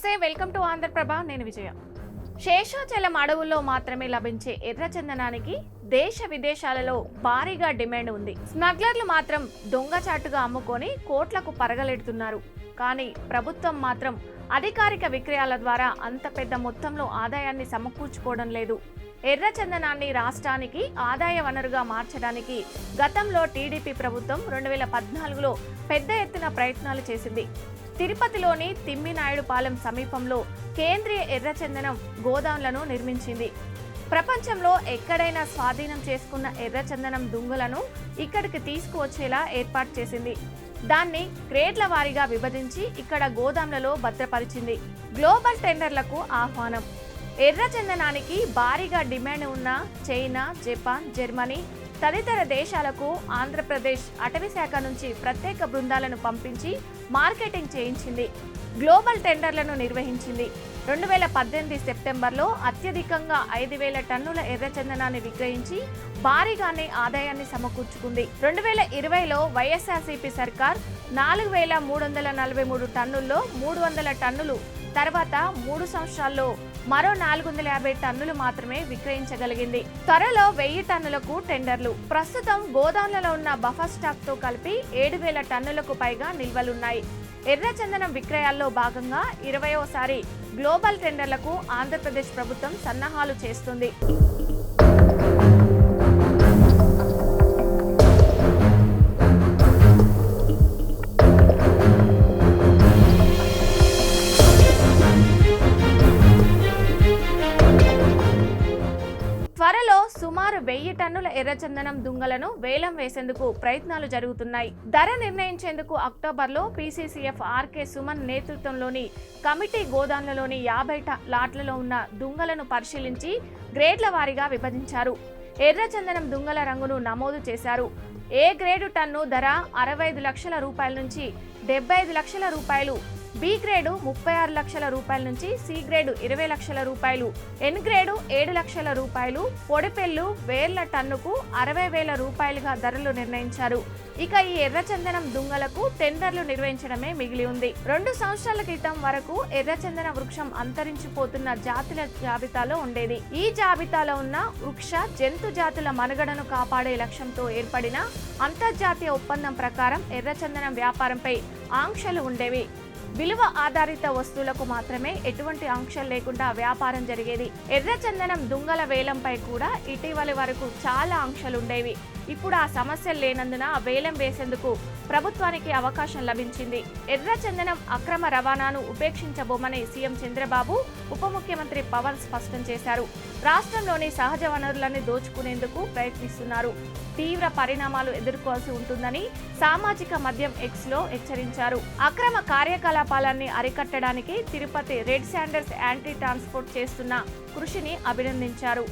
నమస్తే, welcome to Andhraprabha. నేను విజయ. శేషాచలం అడవుల్లో మాత్రమే లభించే ఎర్రచందనానికి దేశ విదేశాలలో భారీగా డిమాండ్ ఉంది. స్మగ్లర్లు మాత్రం దొంగచాటుగా అమ్ముకొని కోట్లకు పరగలెడుతున్నారు. కానీ ప్రభుత్వం మాత్రం అధికారిక విక్రయాల ద్వారా అంత పెద్ద మొత్తంలో ఆదాయాన్ని సమకూర్చుకోవడం లేదు. ఎర్రచందనాన్ని రాష్ట్రానికి ఆదాయ వనరుగా మార్చడానికి గతంలో టీడీపీ ప్రభుత్వం 2014లో పెద్ద ఎత్తున ప్రయత్నాలు చేసింది. తిరుపతిలోని తిమ్మినాయుడుపాలెం సమీపంలో కేంద్రీయ ఎర్రచందనం గోదాంలను నిర్మించింది. ప్రపంచంలో ఎక్కడైనా స్వాధీనం చేసుకున్న ఎర్రచందనం దుంగలను ఇక్కడికి తీసుకువచ్చేలా ఏర్పాటు చేసింది. దాన్ని గ్రేడ్ల వారీగా విభజించి ఇక్కడ గోదాంలలో భద్రపరిచింది. గ్లోబల్ టెండర్లకు ఆహ్వానం. ఎర్రచందనానికి భారీగా డిమాండ్ ఉన్న చైనా, జపాన్, జర్మనీ తదితర దేశాలకు ఆంధ్రప్రదేశ్ అటవీ శాఖ నుంచి ప్రత్యేక బృందాలను పంపించి మార్కెటింగ్ చేయించింది. గ్లోబల్ టెండర్లను నిర్వహించింది. 2018 సెప్టెంబర్లో అత్యధికంగా 5,000 టన్నుల ఎర్రచందనాన్ని విక్రయించి భారీగానే ఆదాయాన్ని సమకూర్చుకుంది. 2020లో వైఎస్ఆర్సీపీ సర్కార్ 4,343 టన్నుల్లో 300 టన్నులు, తర్వాత 3 సంవత్సరాల్లో మరో 450 టన్నులు మాత్రమే విక్రయించగలిగింది. త్వరలో 1000 టన్నులకు టెండర్లు. ప్రస్తుతం గోదాంలలో ఉన్న బఫర్ స్టాక్ తో కలిపి 7,000 టన్నులకు పైగా నిల్వలున్నాయి. ఎర్రచందనం విక్రయాల్లో భాగంగా 20వసారి గ్లోబల్ టెండర్లకు ఆంధ్రప్రదేశ్ ప్రభుత్వం సన్నాహాలు చేస్తుంది. త్వరలో సుమారు 1000 టన్నుల ఎర్రచందనం దుంగలను వేలం వేసేందుకు ప్రయత్నాలు జరుగుతున్నాయి. ధర నిర్ణయించేందుకు అక్టోబర్లో పీసీసీఎఫ్ ఆర్కే సుమన్ నేతృత్వంలోని కమిటీ గోదాంలలోని 50 లాట్లలో ఉన్న దుంగలను పరిశీలించి గ్రేడ్ల వారీగా విభజించారు. ఎర్రచందనం దుంగల రంగును నమోదు చేశారు. ఏ గ్రేడు టన్ను ధర 65 లక్షల రూపాయల నుంచి 75 లక్షల రూపాయలు, బి గ్రేడు 36 లక్షల రూపాయల నుంచి సి గ్రేడు 20 లక్షల రూపాయలు, ఎన్ గ్రేడు 7 లక్షల రూపాయలు, పొడిపెల్లు వేర్ల టన్నుకు 60,000 రూపాయలుగా ధరలు నిర్ణయించారు. ఇక ఈ ఎర్రచందనం దుంగలకు టెండర్లు నిర్వహించడమే మిగిలి ఉంది. 2 సంవత్సరాల క్రితం వరకు ఎర్రచందన వృక్షం అంతరించిపోతున్న జాతుల జాబితాలో ఉండేది. ఈ జాబితాలో ఉన్న వృక్ష జంతు జాతుల మనుగడను కాపాడే లక్ష్యంతో ఏర్పడిన అంతర్జాతీయ ఒప్పందం ప్రకారం ఎర్రచందనం వ్యాపారంపై ఆంక్షలు ఉండేవి. విలువ ఆధారిత వస్తువులకు మాత్రమే ఎటువంటి ఆంక్షలు లేకుండా వ్యాపారం జరిగేది. ఎర్రచందనం దుంగల వేలంపై కూడా ఇటీవలి వరకు చాలా ఆంక్షలుండేవి. ఇప్పుడు ఆ సమస్యలు లేనందున వేలం వేసేందుకు ప్రభుత్వానికి అవకాశం లభించింది. ఎర్రచందనం అక్రమ రవాణాను ఉపేక్షించబోమని సీఎం చంద్రబాబు, ఉప ముఖ్యమంత్రి పవన్ స్పష్టం చేశారు. రాష్ట్రంలోని సహజ వనరులను దోచుకునేందుకు ప్రయత్నిస్తున్నారు. తీవ్ర పరిణామాలు ఎదుర్కోవాల్సి ఉంటుందని సామాజిక మాధ్యమం ఎక్స్లో హెచ్చరించారు. అక్రమ కార్యకలాపాలన్నీ అరికట్టడానికి Tirupati red Sanders anti transport చేస్తున్న కృషిని అభినందించారు.